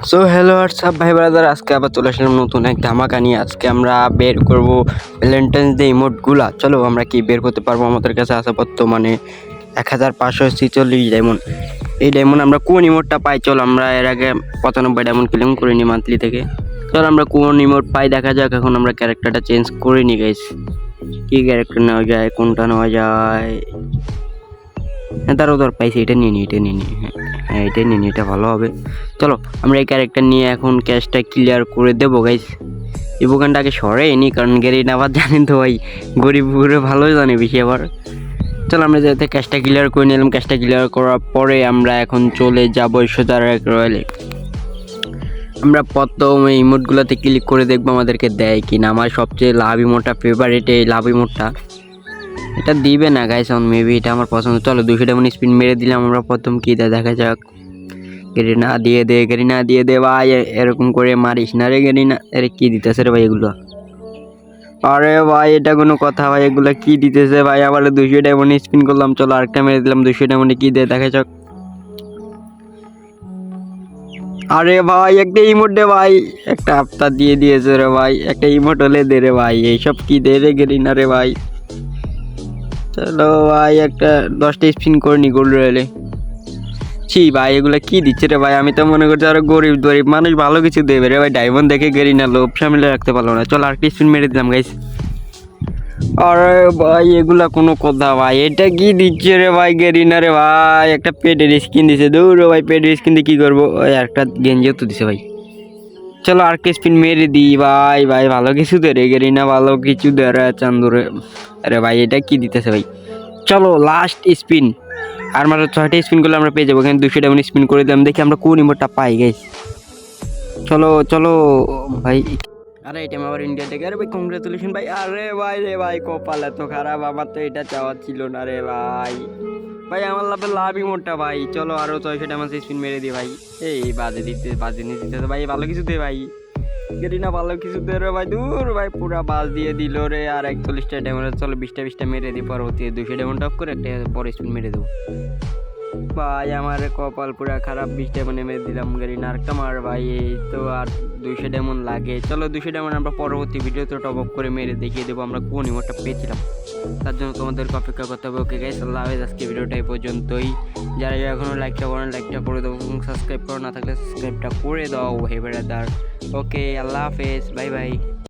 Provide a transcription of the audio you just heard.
So hello WhatsApp ভাই brother, আজকে আবার চলে আসলাম নতুন এক ধামাকা নিয়ে। আজকে আমরা বের করব ভ্যালেন্টাইন্স ডে ইমোটগুলা। চলো আমরা কি বের করতে পারবো? আমাদের কাছে আছে বর্তমানে 1546 ডায়মন্ড। এই ডায়মন্ড আমরা কোন ইমোটটা পাই? চলো আমরা এর আগে 95 ডায়মন্ড ক্লেম করে নিই মান্থলি থেকে। চলো আমরা কোন ইমোট পাই দেখা যাক। এখন আমরা ক্যারেক্টারটা চেঞ্জ করে নিই গাইস। কি ক্যারেক্টার নেওয়া যায়, কোনটা নেওয়া যায়? হ্যাঁ তারও দর পাইছি, এটা নিয়ে নিই। হ্যাঁ এটা নিয়ে নিই, এটা ভালো হবে। চলো আমরা এই ক্যারেক্টার নিয়ে এখন ক্যাশটা ক্লিয়ার করে দেবো গাইস। এই বোকানটা আগে সরে নি, কারণ গেরিনা আবার জানেন তো ভাই, গরিব ঘুরে ভালো জানে বেশি আবার। চলো আমরা যাতে ক্যাশটা ক্লিয়ার করে নিলাম। ক্যাশটা ক্লিয়ার করার পরে আমরা এখন চলে যাবো সোজা রয়্যালে। আমরা প্রথম এই ইমোটগুলোতে ক্লিক করে দেখবো আমাদেরকে দেয় কি না। আমার সবচেয়ে লাভ ইমোটটা ফেভারিট, এই লাভ ইমোটটা এটা দিবে না গাইস, অন মেবি এটা আমার পছন্দ। চলো 200 ডায়মন্ড স্পিন মেরে দিলাম আমরা। প্রথম কি দেয় দেখা যাক। গেরিনা দিয়ে দে ভাই, এরকম করে মারিস না রে গেরিনা। আরে কি দিতেছে রে ভাই এগুলো? আরে ভাই এটা কোনো কথা ভাই? এগুলো কি দিতেছে ভাই? আবার 200 ডায়মন্ড স্পিন করলাম। চলো আরেকটা মেরে দিলাম। 200 ডায়মন্ডে কি দেয় দেখা যাক। আরে ভাই একটা ইমোট দে ভাই, একটা আফতার দিয়ে দিয়েছে রে ভাই। একটা ইমোট হলে দে রে ভাই। এইসব কি দে রে গেরিনা রে ভাই? চলো ভাই একটা 10টা স্পিন করে নি গোল্ড রয়েলে। ছি ভাই এগুলো কি দিচ্ছে রে ভাই? আমি তো মনে করছি আরো গরিব গরিব মানুষ ভালো কিছু দেবে রে ভাই। ডায়মন্ড দেখে গেরিনা লোভ সামলে রাখতে পারলো না। চলো আরেকটা স্পিন মেরে দিলাম গাইস। আরে ভাই এগুলা কোনো কথা ভাই? এটা কি দিচ্ছে রে ভাই গেরিনা রে ভাই? একটা পেটের স্কিন দিছে। দৌড় ভাই, পেটের স্কিন দিয়ে কি করবো? ওই একটা গেঞ্জিও তো দিছে ভাই। চলো আরেকটা স্পিন মেরে দিই ভাই। ভাই ভালো কিছু দে রে গেরিনা, ভালো কিছু দে রে চান্দুরে। আরে ভাই এটা কি দিতেছে ভাই? চলো লাস্ট স্পিন। আর মাত্র 6টা স্পিন করলে আমরা পেয়ে যাবো। এখানে 200 ডায়মন্ড স্পিন করে দিলাম, দেখি আমরা কোন ইমোটটা পাই গাইস। চলো চলো ভাই। আরে এটা আবার ইন্ডিয়া থেকে। আরে ভাই কংগ্রেচুলেশন ভাই। আরে ভাই রে ভাই কপাল এত খারাপ, আমার তো এটা চাওয়া ছিল না রে ভাই। ভাই আমার লাভ ইমোটটা ভাই। চলো আরো 600 ডায়মন্ড স্পিন মেরে দিই ভাই। এই বাজে নিয়ে দিতে ভাই। ভালো কিছু দে ভাই গেরিনা, ভালো কিছু দে রে ভাই। দূর ভাই পুরা বাস দিয়ে দিল রে। আর 41টা ডায়মন্ড। চলো 20টা মেরে দিই। পরবর্তী 200 ডায়মন্ড টপ করে একটা বড় স্পিন মেরে দেবো। ভাই আমার কপাল পুরা খারাপ। 20 ডায়মন্ড মেরে দিলাম গেরিনা। আরেকটা মার ভাই। এই তো আর 200 ডায়মন্ড লাগে। চলো 200 ডায়মন্ড আমরা পরবর্তী ভিডিওতে টপ আপ করে মেরে দেখিয়ে দেবো আমরা কোন ইমোটটা পেয়েছিলাম। তার জন্য তোমাদেরকে অপেক্ষা করতে হবে। ওকে গাইস, আল্লাহ হাফেজ। আজকে ভিডিওটা এই পর্যন্তই। যারা এখনো লাইকটা করেন লাইকটা করে দাও, এবং সাবস্ক্রাইব করো না থাকলে সাবস্ক্রাইবটা করে দাও ভাই ব্রাদার। ওকে আল্লাহ হাফেজ, বাই বাই।